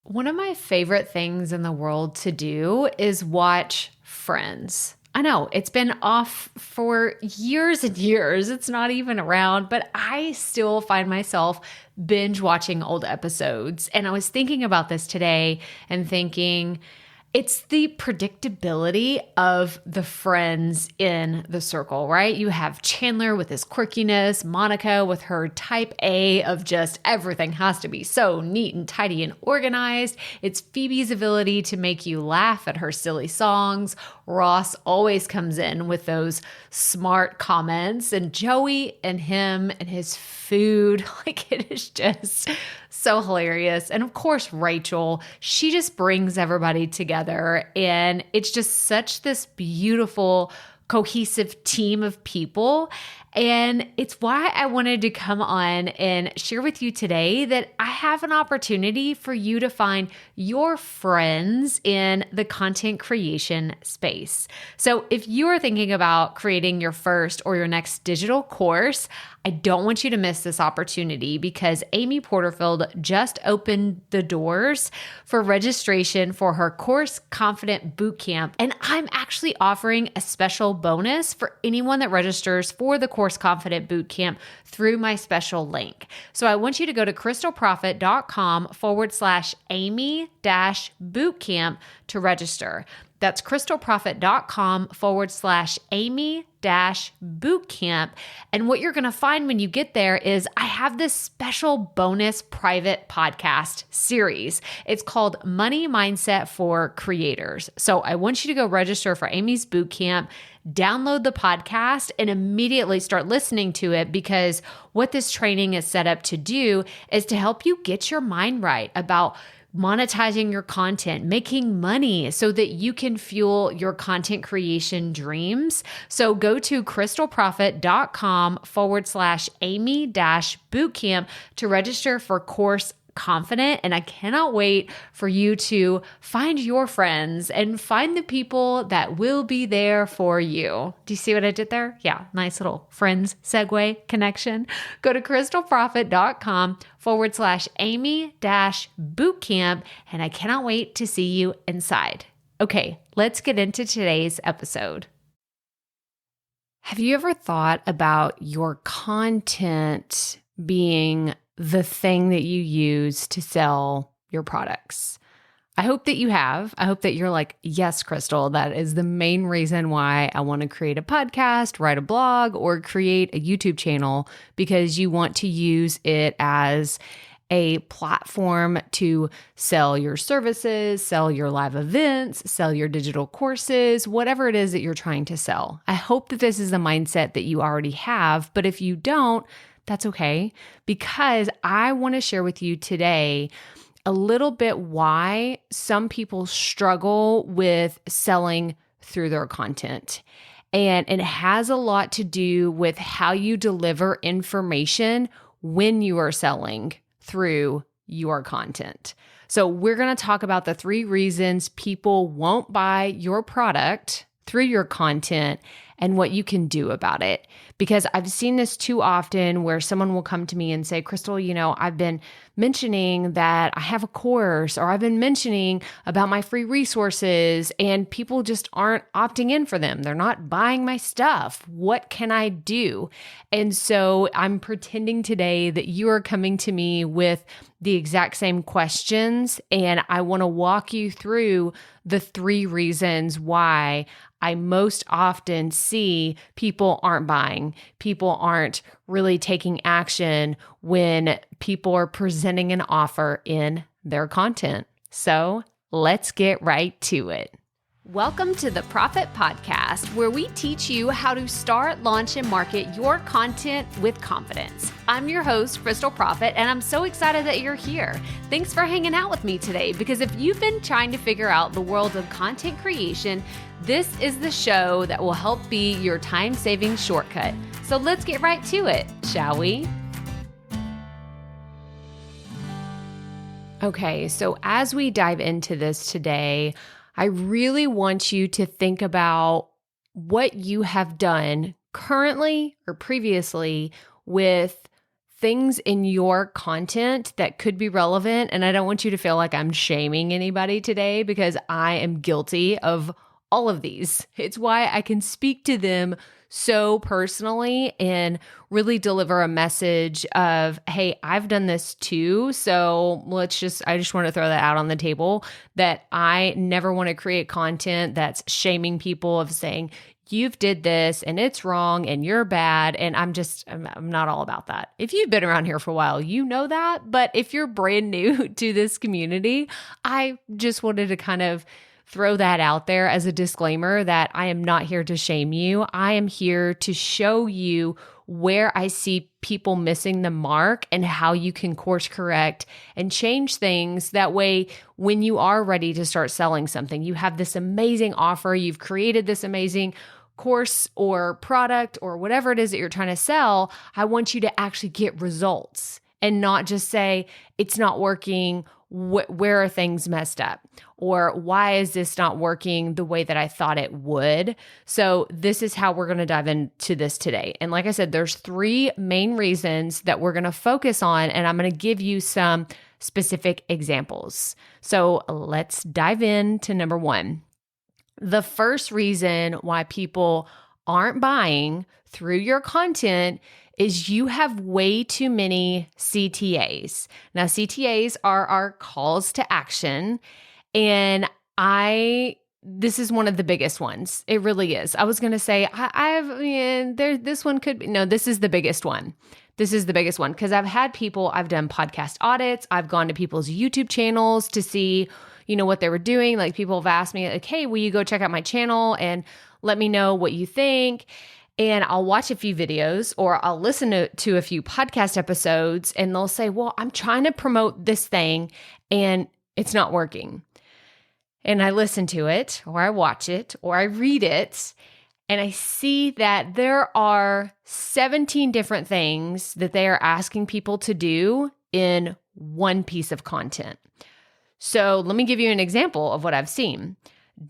One of my favorite things in the world to do is watch Friends. I know it's been off for years and years. It's not even around, but I still find myself binge watching old episodes. And I was thinking about this today and thinking, it's the predictability of the friends in the circle, right? You have Chandler with his quirkiness, Monica with her type A of just everything has to be so neat and tidy and organized. It's Phoebe's ability to make you laugh at her silly songs. Ross always comes in with those smart comments, and Joey and him and his food, like it is just so hilarious. And of course, Rachel, she just brings everybody together, and it's just such this beautiful, cohesive team of people. And it's why I wanted to come on and share with you today that I have an opportunity for you to find your friends in the content creation space. So if you are thinking about creating your first or your next digital course, I don't want you to miss this opportunity because Amy Porterfield just opened the doors for registration for her Course Confident Bootcamp. And I'm actually offering a special bonus for anyone that registers for the Course Confident Bootcamp through my special link. So I want you to go to crystalprofit.com/Amy-bootcamp to register. That's crystalprofit.com/Amy-bootcamp. And what you're going to find when you get there is I have this special bonus private podcast series. It's called Money Mindset for Creators. So I want you to go register for Amy's bootcamp, download the podcast, and immediately start listening to it, because what this training is set up to do is to help you get your mind right about monetizing your content, making money so that you can fuel your content creation dreams. So go to crystalprofit.com/Amy-bootcamp to register for Course Confident. And I cannot wait for you to find your friends and find the people that will be there for you. Do you see what I did there? Yeah, nice little friends segue connection. Go to crystalprofit.com/Amy-bootcamp. And I cannot wait to see you inside. Okay, let's get into today's episode. Have you ever thought about your content being the thing that you use to sell your products? I hope that you have. I hope that you're like, yes, Crystal, that is the main reason why I want to create a podcast, write a blog, or create a YouTube channel, because you want to use it as a platform to sell your services, sell your live events, sell your digital courses, whatever it is that you're trying to sell. I hope that this is the mindset that you already have, but if you don't, that's okay, because I want to share with you today a little bit why some people struggle with selling through their content. And it has a lot to do with how you deliver information when you are selling through your content. So we're going to talk about the 3 reasons people won't buy your product through your content and what you can do about it. Because I've seen this too often where someone will come to me and say, Crystal, I've been mentioning that I have a course, or I've been mentioning about my free resources, and people just aren't opting in for them. They're not buying my stuff. What can I do? And so I'm pretending today that you are coming to me with the exact same questions, and I want to walk you through the 3 reasons why I most often see people aren't buying. People aren't really taking action when people are presenting an offer in their content. So let's get right to it. Welcome to the Profit Podcast, where we teach you how to start, launch, and market your content with confidence. I'm your host, Crystal Profit, and I'm so excited that you're here. Thanks for hanging out with me today, because if you've been trying to figure out the world of content creation, this is the show that will help be your time-saving shortcut. So let's get right to it, shall we? Okay, so as we dive into this today, I really want you to think about what you have done currently or previously with things in your content that could be relevant. And I don't want you to feel like I'm shaming anybody today because I am guilty of all of these. It's why I can speak to them so personally and really deliver a message of, hey, I've done this too. So I just want to throw that out on the table that I never want to create content that's shaming people of saying, you've did this and it's wrong and you're bad. And I'm not all about that. If you've been around here for a while, you know that. But if you're brand new to this community, I just wanted to kind of throw that out there as a disclaimer that I am not here to shame you. I am here to show you where I see people missing the mark and how you can course correct and change things. That way, when you are ready to start selling something, you have this amazing offer, you've created this amazing course or product or whatever it is that you're trying to sell, I want you to actually get results and not just say, it's not working, where are things messed up? Or why is this not working the way that I thought it would? So this is how we're going to dive into this today. And like I said, there's 3 main reasons that we're going to focus on, and I'm going to give you some specific examples. So let's dive into number 1. The first reason why people aren't buying through your content is you have way too many CTAs. Now, CTAs are our calls to action, and this is one of the biggest ones. It really is. I was going to say, this one could be, no, this is the biggest one. This is the biggest one because I've done podcast audits. I've gone to people's YouTube channels to see, what they were doing. Like people have asked me like, hey, will you go check out my channel and let me know what you think? And I'll watch a few videos or I'll listen to a few podcast episodes and they'll say, well, I'm trying to promote this thing and it's not working. And I listen to it or I watch it or I read it and I see that there are 17 different things that they are asking people to do in one piece of content. So let me give you an example of what I've seen.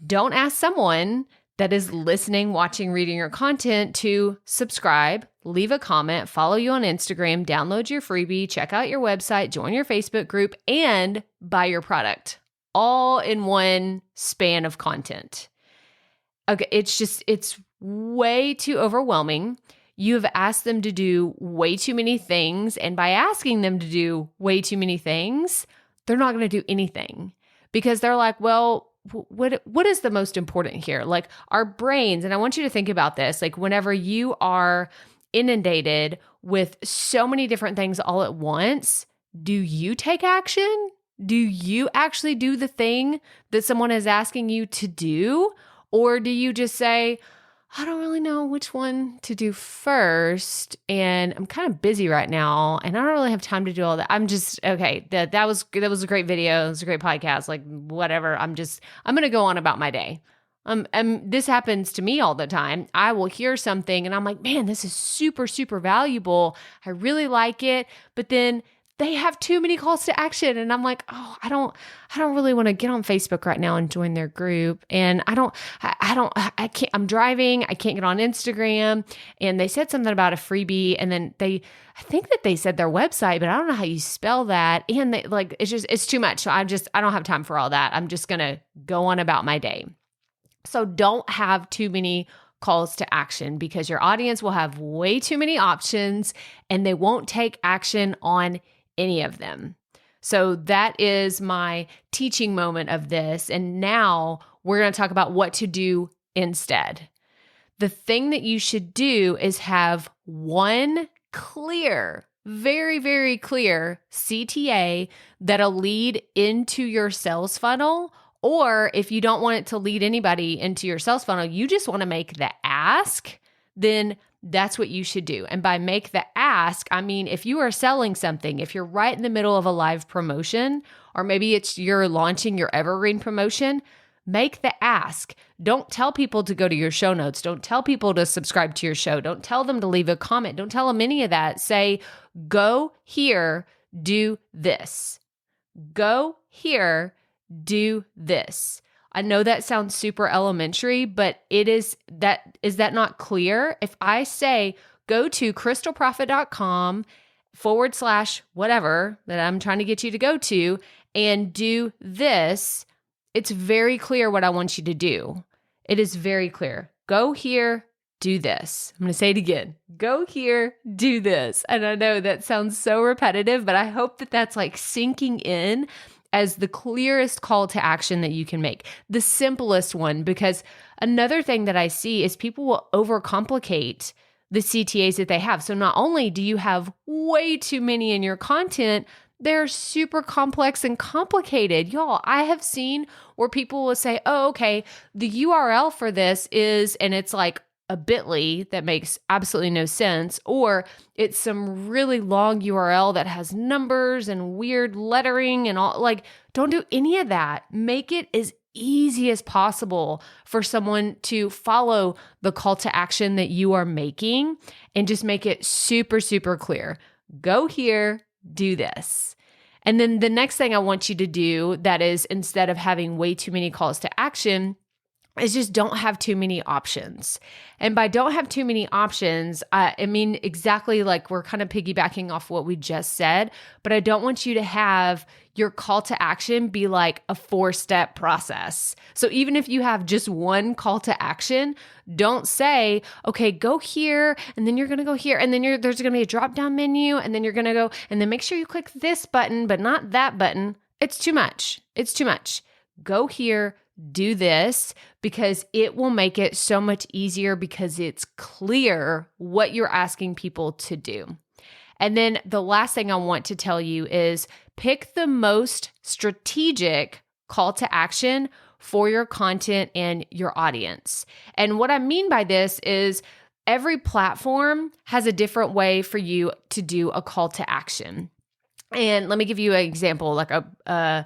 Don't ask someone that is listening, watching, reading your content to subscribe, leave a comment, follow you on Instagram, download your freebie, check out your website, join your Facebook group, and buy your product all in one span of content. Okay, it's way too overwhelming. You've asked them to do way too many things, and by asking them to do way too many things, they're not going to do anything because they're like, well, what is the most important here? Like our brains, and I want you to think about this, like whenever you are inundated with so many different things all at once, do you take action? Do you actually do the thing that someone is asking you to do? Or do you just say, I don't really know which one to do first, and I'm kind of busy right now, and I don't really have time to do all that. I'm just, okay, that was a great video. It was a great podcast, like whatever. I'm going to go on about my day. And this happens to me all the time. I will hear something and I'm like, man, this is super, super valuable. I really like it. But then they have too many calls to action. And I'm like, oh, I don't really want to get on Facebook right now and join their group. And I can't, I'm driving. I can't get on Instagram. And they said something about a freebie. And then I think that they said their website, but I don't know how you spell that. And it's too much. So I don't have time for all that. I'm just going to go on about my day. So don't have too many calls to action because your audience will have way too many options and they won't take action on any of them. So that is my teaching moment of this. And now we're going to talk about what to do instead. The thing that you should do is have one clear, very, very clear CTA that'll lead into your sales funnel. Or if you don't want it to lead anybody into your sales funnel, you just want to make the ask, then that's what you should do. And by make the ask, I mean, if you are selling something, if you're right in the middle of a live promotion, or maybe you're launching your evergreen promotion, make the ask. Don't tell people to go to your show notes. Don't tell people to subscribe to your show. Don't tell them to leave a comment. Don't tell them any of that. Say, go here, do this. Go here, do this. I know that sounds super elementary, but is that not clear? If I say, go to crystalprofit.com / whatever that I'm trying to get you to go to and do this, it's very clear what I want you to do. It is very clear. Go here, do this. I'm going to say it again. Go here, do this. And I know that sounds so repetitive, but I hope that that's like sinking in as the clearest call to action that you can make, the simplest one, because another thing that I see is people will overcomplicate the CTAs that they have. So not only do you have way too many in your content, they're super complex and complicated. Y'all, I have seen where people will say, oh, okay, the URL for this is, and it's like a bit.ly that makes absolutely no sense, or it's some really long URL that has numbers and weird lettering and all. Like, don't do any of that. Make it as easy as possible for someone to follow the call to action that you are making, and just make it super, super clear. Go here, do this. And then the next thing I want you to do, that is, instead of having way too many calls to action, is just don't have too many options. And by don't have too many options, I mean exactly like we're kind of piggybacking off what we just said, but I don't want you to have your call to action be like a 4-step process. So even if you have just one call to action, don't say, okay, go here, and then you're going to go here, and then there's going to be a drop-down menu, and then you're going to go, and then make sure you click this button, but not that button. It's too much. It's too much. Go here, do this, because it will make it so much easier because it's clear what you're asking people to do. And then the last thing I want to tell you is pick the most strategic call to action for your content and your audience. And what I mean by this is every platform has a different way for you to do a call to action. And let me give you an example, like a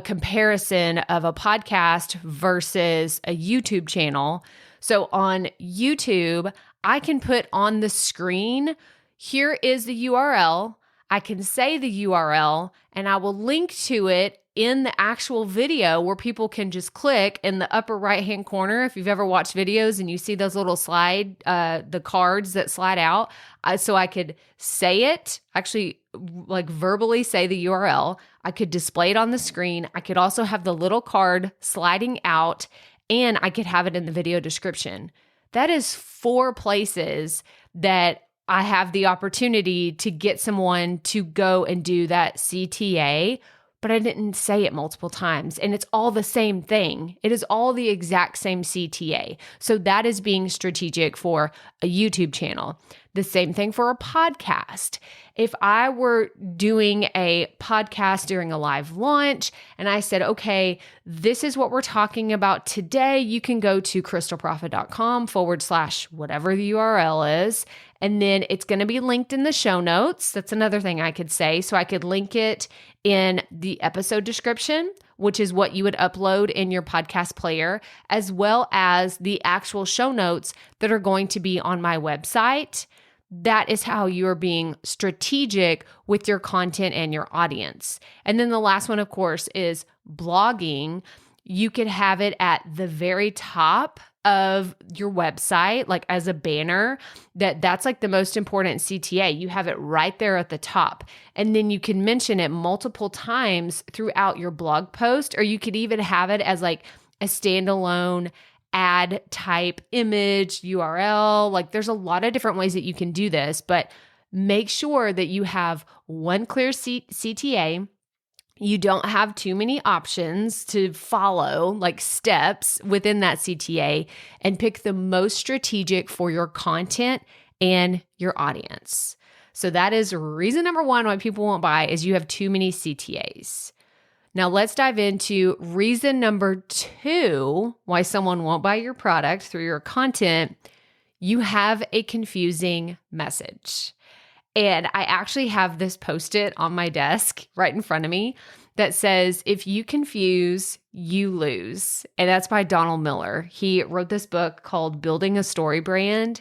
comparison of a podcast versus a YouTube channel. So on YouTube, I can put on the screen, here is the URL. I can say the URL, and I will link to it in the actual video where people can just click in the upper right-hand corner. If you've ever watched videos and you see those little the cards that slide out, so I could say it, actually like verbally say the URL. I could display it on the screen. I could also have the little card sliding out, and I could have it in the video description. That is 4 places that I have the opportunity to get someone to go and do that CTA, but I didn't say it multiple times. And it's all the same thing. It is all the exact same CTA. So that is being strategic for a YouTube channel. The same thing for a podcast. If I were doing a podcast during a live launch and I said, okay, this is what we're talking about today, you can go to crystalprofit.com / whatever the URL is. And then it's going to be linked in the show notes. That's another thing I could say. So I could link it in the episode description, which is what you would upload in your podcast player, as well as the actual show notes that are going to be on my website. That is how you're being strategic with your content and your audience. And then the last one, of course, is blogging. You could have it at the very top of your website, like as a banner, that's like the most important CTA. You have it right there at the top. And then you can mention it multiple times throughout your blog post, or you could even have it as like a standalone ad type image URL. Like there's a lot of different ways that you can do this, but make sure that you have one clear CTA. You don't have too many options to follow, like steps within that CTA, and pick the most strategic for your content and your audience. So that is reason number 1 why people won't buy, is you have too many CTAs. Now let's dive into reason number 2 why someone won't buy your product through your content. You have a confusing message. And I actually have this Post-it on my desk right in front of me that says, if you confuse, you lose. And that's by Donald Miller. He wrote this book called Building a Story Brand.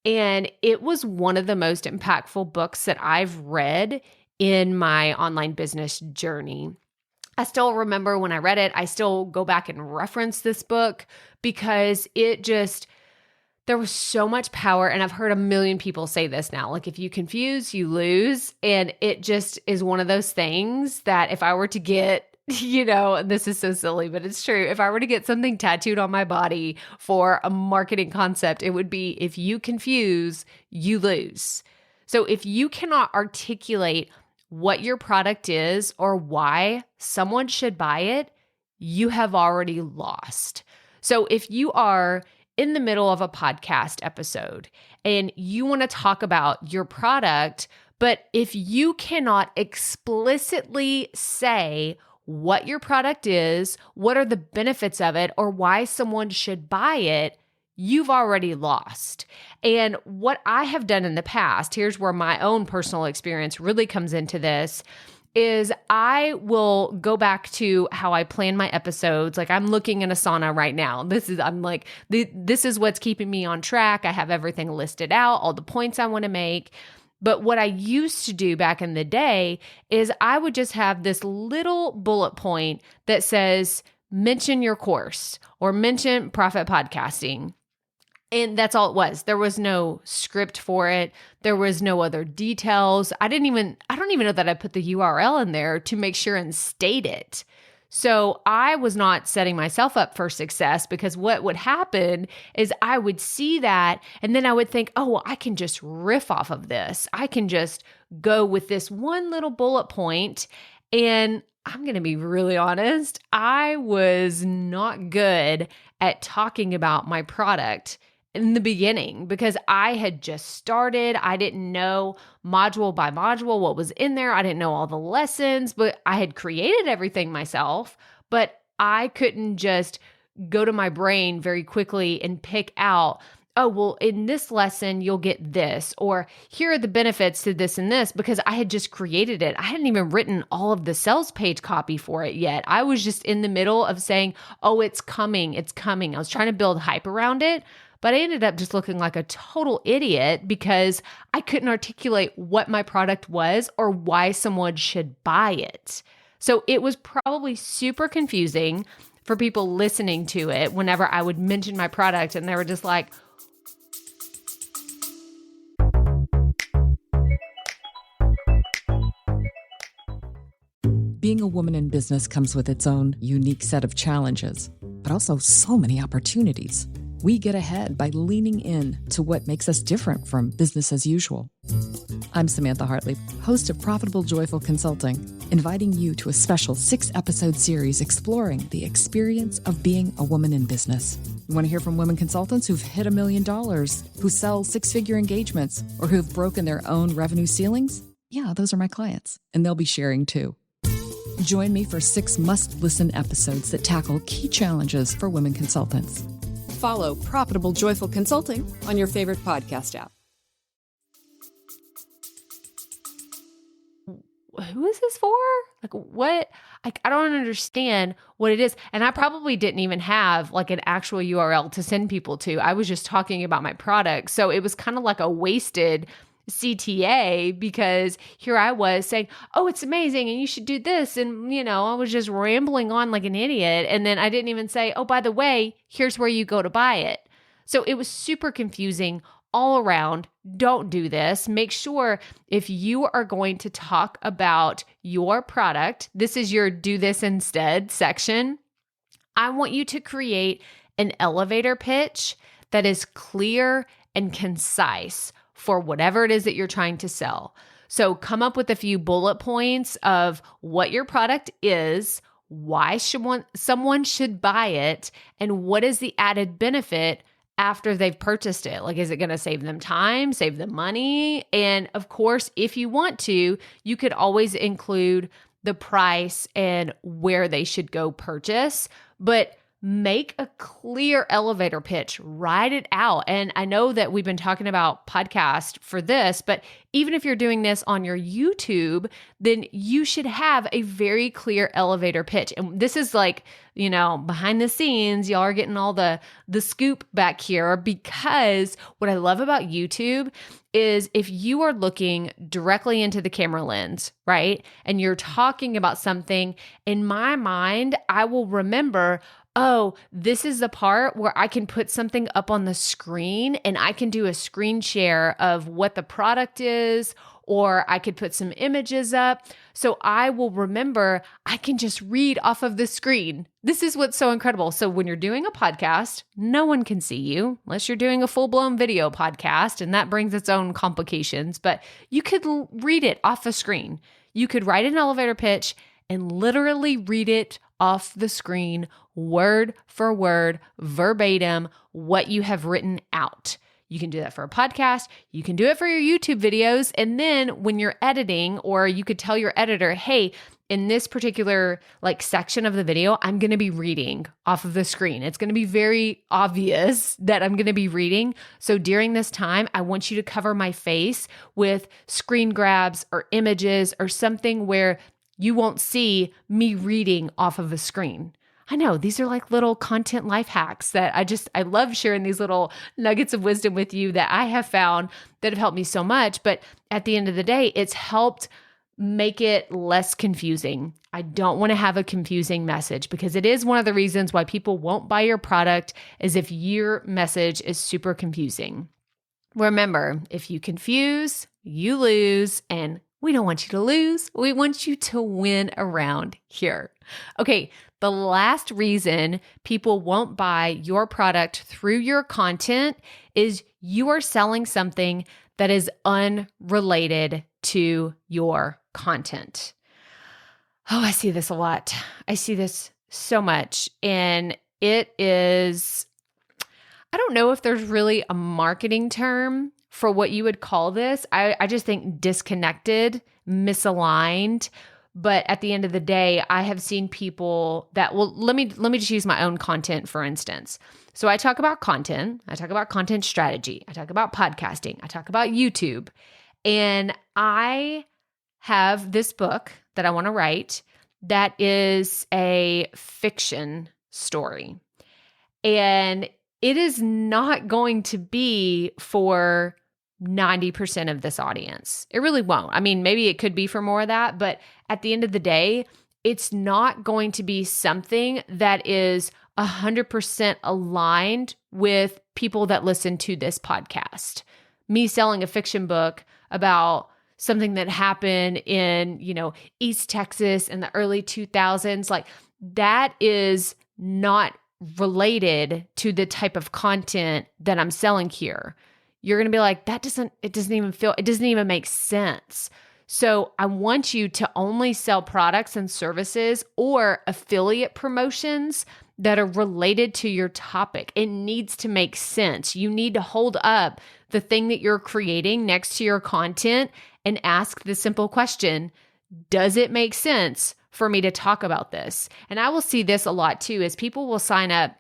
And it was one of the most impactful books that I've read in my online business journey. I still remember when I read it, I still go back and reference this book because there was so much power. And I've heard a million people say this now, like if you confuse, you lose. And it just is one of those things that if I were to get, this is so silly, but it's true. If I were to get something tattooed on my body for a marketing concept, it would be if you confuse, you lose. So if you cannot articulate what your product is or why someone should buy it, you have already lost. So if you are in the middle of a podcast episode and you want to talk about your product, but if you cannot explicitly say what your product is, what are the benefits of it, or why someone should buy it, you've already lost. And what I have done in the past, here's where my own personal experience really comes into this, is I will go back to how I plan my episodes. Like I'm looking in Asana right now. This is what's keeping me on track. I have everything listed out, all the points I want to make. But what I used to do back in the day is I would just have this little bullet point that says, mention your course or mention profit podcasting. And that's all it was. There was no script for it. There was no other details. I don't even know that I put the URL in there to make sure and state it. So I was not setting myself up for success, because what would happen is I would see that and then I would think, oh, well, I can just riff off of this. I can just go with this one little bullet point. And I'm going to be really honest, I was not good at talking about my product in the beginning because I had just started. I didn't know module by module what was in there. I didn't know all the lessons, but I had created everything myself, but I couldn't just go to my brain very quickly and pick out, oh, well, in this lesson, you'll get this, or here are the benefits to this and this, because I had just created it. I hadn't even written all of the sales page copy for it yet. I was just in the middle of saying, oh, it's coming. It's coming. I was trying to build hype around it. But I ended up just looking like a total idiot because I couldn't articulate what my product was or why someone should buy it. So it was probably super confusing for people listening to it whenever I would mention my product and they were just like, Being a woman in business comes with its own unique set of challenges, but also so many opportunities. We get ahead by leaning in to what makes us different from business as usual. I'm Samantha Hartley, host of Profitable Joyful Consulting, inviting you to a special 6-episode series exploring the experience of being a woman in business. You want to hear from women consultants who've hit $1 million, who sell 6-figure engagements, or who've broken their own revenue ceilings? Yeah, those are my clients, and they'll be sharing too. Join me for 6 must-listen episodes that tackle key challenges for women consultants. Follow Profitable Joyful Consulting on your favorite podcast app. Who is this for? Like what? I don't understand what it is. And I probably didn't even have like an actual URL to send people to. I was just talking about my product. So it was kind of like a wasted CTA because here I was saying, oh, it's amazing and you should do this. And, I was just rambling on like an idiot. And then I didn't even say, oh, by the way, here's where you go to buy it. So it was super confusing all around. Don't do this. Make sure if you are going to talk about your product, this is your do this instead section. I want you to create an elevator pitch that is clear and concise for whatever it is that you're trying to sell. So come up with a few bullet points of what your product is, why someone should buy it, and what is the added benefit after they've purchased it. Like, is it going to save them time, save them money? And of course, if you want to, you could always include the price and where they should go purchase, but make a clear elevator pitch, write it out. And I know that we've been talking about podcast for this, but even if you're doing this on your YouTube, then you should have a very clear elevator pitch. And this is like, behind the scenes, y'all are getting all the scoop back here, because what I love about YouTube is if you are looking directly into the camera lens, right? And you're talking about something, in my mind, I will remember, oh, this is the part where I can put something up on the screen and I can do a screen share of what the product is, or I could put some images up. So I will remember I can just read off of the screen. This is what's so incredible. So when you're doing a podcast, no one can see you unless you're doing a full-blown video podcast, and that brings its own complications, but you could read it off the screen. You could write an elevator pitch and literally read it off the screen, word for word, verbatim, what you have written out. You can do that for a podcast. You can do it for your YouTube videos. And then when you're editing, or you could tell your editor, hey, in this particular section of the video, I'm going to be reading off of the screen. It's going to be very obvious that I'm going to be reading. So during this time, I want you to cover my face with screen grabs or images or something where you won't see me reading off of a screen. I know these are like little content life hacks that I love sharing these little nuggets of wisdom with you that I have found that have helped me so much. But at the end of the day, it's helped make it less confusing. I don't want to have a confusing message, because it is one of the reasons why people won't buy your product, is if your message is super confusing. Remember, if you confuse, you lose, and we don't want you to lose. We want you to win around here. Okay, the last reason people won't buy your product through your content is you are selling something that is unrelated to your content. Oh, I see this a lot. I see this so much. And it is, I don't know if there's really a marketing term for what you would call this. I just think disconnected, misaligned. But at the end of the day, I have seen people that, well, let me just use my own content, for instance. So I talk about content. I talk about content strategy. I talk about podcasting. I talk about YouTube. And I have this book that I want to write that is a fiction story. And it is not going to be for 90% of this audience. It really won't. I mean, maybe it could be for more of that, but at the end of the day, it's not going to be something that is 100% aligned with people that listen to this podcast. Me selling a fiction book about something that happened in, East Texas in the early 2000s, that is not related to the type of content that I'm selling here. You're going to be like, it doesn't even make sense. So I want you to only sell products and services or affiliate promotions that are related to your topic. It needs to make sense. You need to hold up the thing that you're creating next to your content and ask the simple question, does it make sense for me to talk about this? And I will see this a lot too, is people will sign up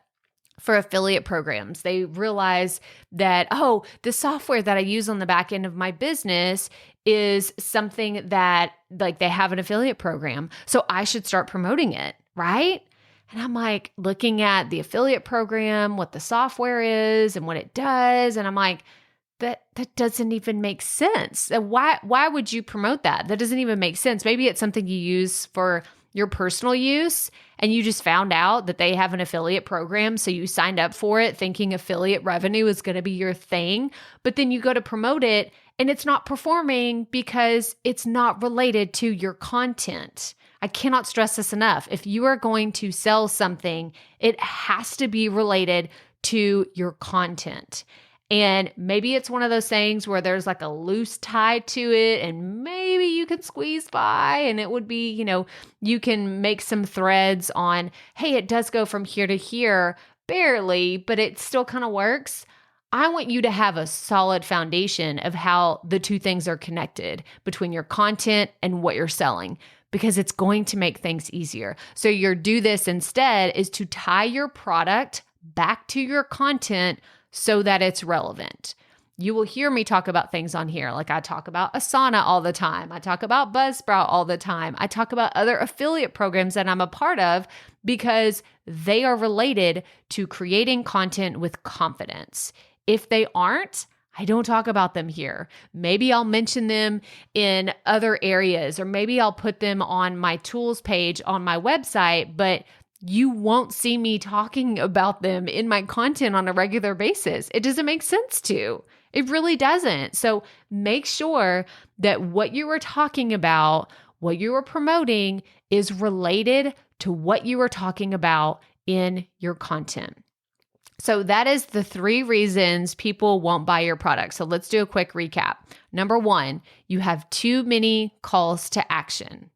for affiliate programs. They realize that, oh, the software that I use on the back end of my business is something that they have an affiliate program. So I should start promoting it, right? And I'm looking at the affiliate program, what the software is and what it does. And I'm like, that doesn't even make sense. Why would you promote that? That doesn't even make sense. Maybe it's something you use for your personal use and you just found out that they have an affiliate program. So you signed up for it thinking affiliate revenue is going to be your thing. But then you go to promote it and it's not performing because it's not related to your content. I cannot stress this enough. If you are going to sell something, it has to be related to your content. And maybe it's one of those things where there's a loose tie to it and maybe you can squeeze by and it would be, you can make some threads on, hey, it does go from here to here, barely, but it still kind of works. I want you to have a solid foundation of how the two things are connected between your content and what you're selling, because it's going to make things easier. So your do this instead is to tie your product back to your content so that it's relevant. You will hear me talk about things on here. I talk about Asana all the time. I talk about Buzzsprout all the time. I talk about other affiliate programs that I'm a part of because they are related to creating content with confidence. If they aren't, I don't talk about them here. Maybe I'll mention them in other areas, or maybe I'll put them on my tools page on my website, but you won't see me talking about them in my content on a regular basis. It doesn't make sense to. It really doesn't. So make sure that what you are talking about, what you are promoting, is related to what you are talking about in your content. So that is the 3 reasons people won't buy your product. So let's do a quick recap. Number 1, you have too many calls to action.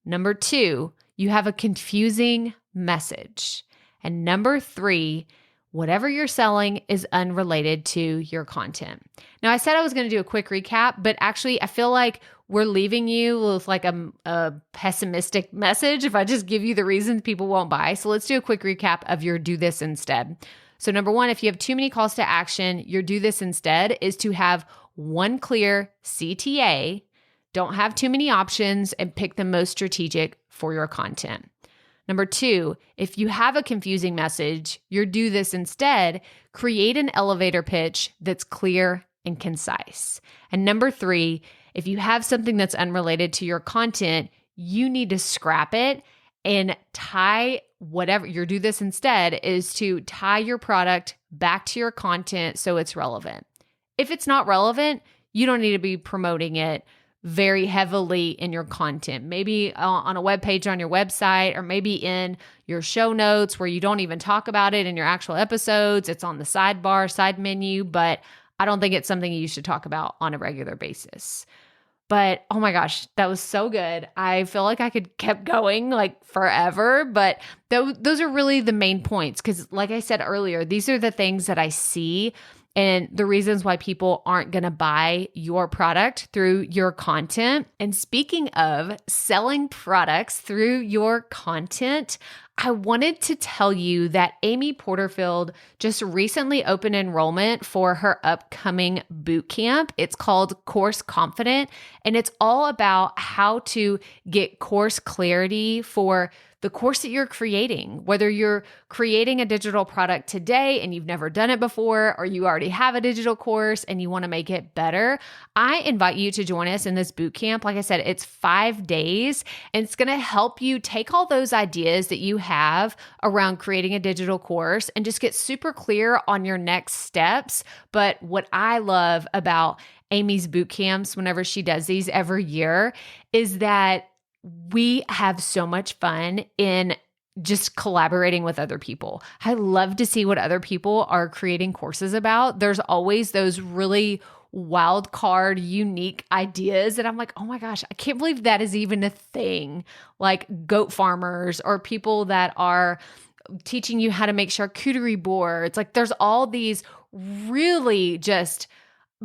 Number 2, you have a confusing message. And number 3, whatever you're selling is unrelated to your content. Now, I said I was going to do a quick recap, but actually I feel like we're leaving you with like a pessimistic message if I just give you the reasons people won't buy. So let's do a quick recap of your do this instead. So number 1, if you have too many calls to action, your do this instead is to have one clear CTA, don't have too many options, and pick the most strategic for your content. Number 2, if you have a confusing message, your do this instead, create an elevator pitch that's clear and concise. And number 3, if you have something that's unrelated to your content, you need to scrap it and tie whatever your do this instead is to tie your product back to your content so it's relevant. If it's not relevant, you don't need to be promoting it very heavily in your content, maybe on a web page on your website, or maybe in your show notes where you don't even talk about it in your actual episodes. It's on the sidebar, side menu, but I don't think it's something you should talk about on a regular basis. But oh my gosh, that was so good. I feel like I could keep going like forever, but those are really the main points because like I said earlier, these are the things that I see and the reasons why people aren't going to buy your product through your content. And speaking of selling products through your content, I wanted to tell you that Amy Porterfield just recently opened enrollment for her upcoming boot camp. It's called Course Confident, and it's all about how to get course clarity for the course that you're creating, whether you're creating a digital product today and you've never done it before, or you already have a digital course and you want to make it better. I invite you to join us in this boot camp. Like I said, it's 5 days and it's going to help you take all those ideas that you have around creating a digital course and just get super clear on your next steps. But what I love about Amy's boot camps, whenever she does these every year, is that we have so much fun in just collaborating with other people. I love to see what other people are creating courses about. There's always those really wild card, unique ideas that I'm like, oh my gosh, I can't believe that is even a thing. Like goat farmers or people that are teaching you how to make charcuterie boards. Like there's all these really just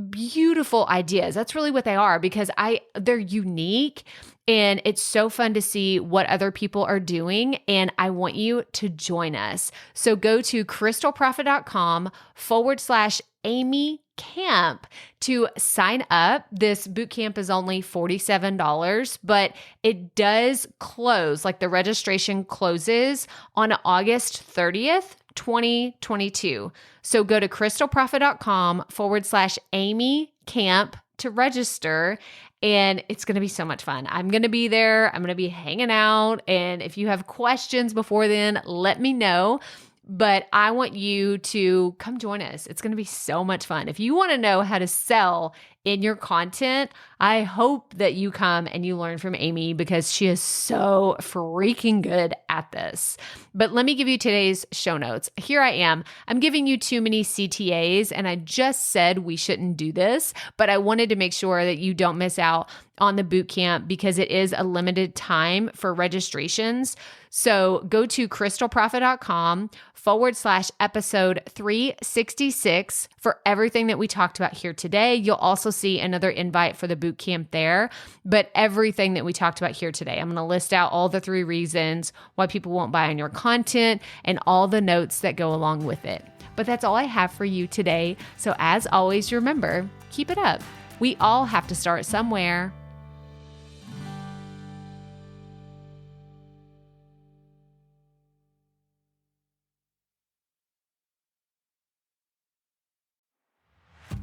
beautiful ideas. That's really what they are because they're unique and it's so fun to see what other people are doing. And I want you to join us. So go to crystalprofit.com/Amy Camp to sign up. This boot camp is only $47, but it does close, like the registration closes on August 30th. 2022. So go to crystalprofit.com/Amy Camp to register. And it's going to be so much fun. I'm going to be there. I'm going to be hanging out. And if you have questions before then, let me know. But I want you to come join us. It's going to be so much fun. If you want to know how to sell in your content, I hope that you come and you learn from Amy because she is so freaking good at this. But let me give you today's show notes. Here I am. I'm giving you too many CTAs, and I just said we shouldn't do this, but I wanted to make sure that you don't miss out on the boot camp because it is a limited time for registrations. So go to crystalprofit.com/episode 366 for everything that we talked about here today. You'll also see another invite for the boot camp there, but everything that we talked about here today, I'm going to list out all the 3 reasons why people won't buy on your content and all the notes that go along with it. But that's all I have for you today. So as always, remember, keep it up. We all have to start somewhere.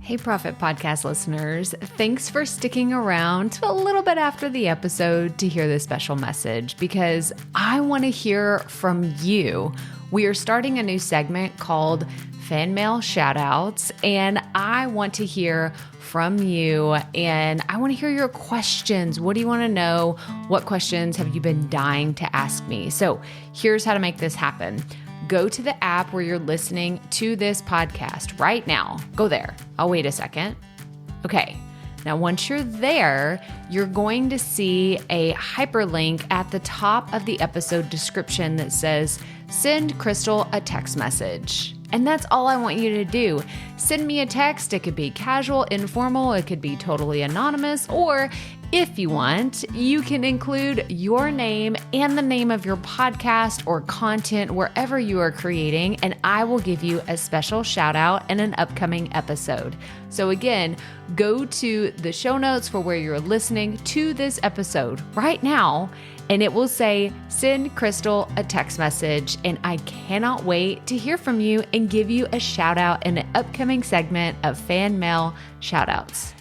Hey, Profit Podcast listeners. Thanks for sticking around to a little bit after the episode to hear this special message because I want to hear from you. We are starting a new segment called Fan Mail Shoutouts, and I want to hear from you and I want to hear your questions. What do you want to know? What questions have you been dying to ask me? So here's how to make this happen. Go to the app where you're listening to this podcast right now. Go there. I'll wait a second. Okay. Now, once you're there, you're going to see a hyperlink at the top of the episode description that says, send Crystal a text message. And that's all I want you to do. Send me a text. It could be casual, informal. It could be totally anonymous. Or if you want, you can include your name and the name of your podcast or content wherever you are creating, and I will give you a special shout out in an upcoming episode. So again, go to the show notes for where you're listening to this episode right now, and it will say, send Crystal a text message. And I cannot wait to hear from you and give you a shout out in an upcoming segment of Fan Mail Shoutouts.